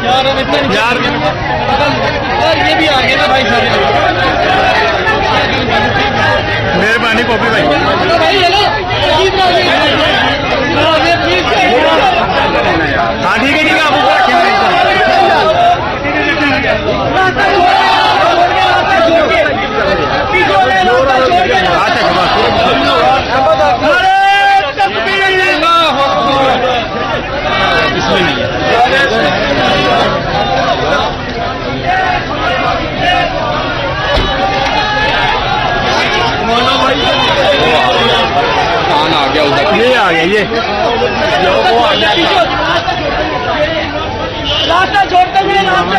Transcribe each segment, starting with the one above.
यार ये भी आ गए ना भाई सारे। मेहरबानी कॉपी भाई। हाँ ठीक है आप ऊपर रखेंगे। आ गया उधर, ये आ गया, ये वो आ गया। रास्ता छोड़ते हुए अल्लाहू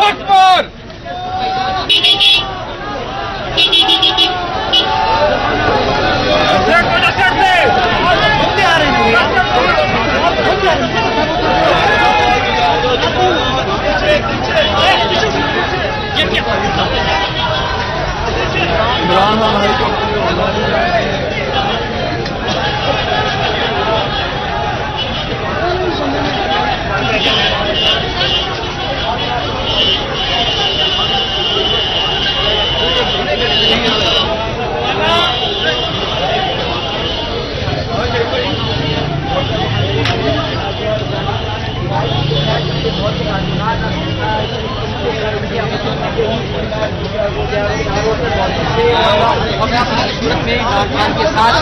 अकबर। के साथ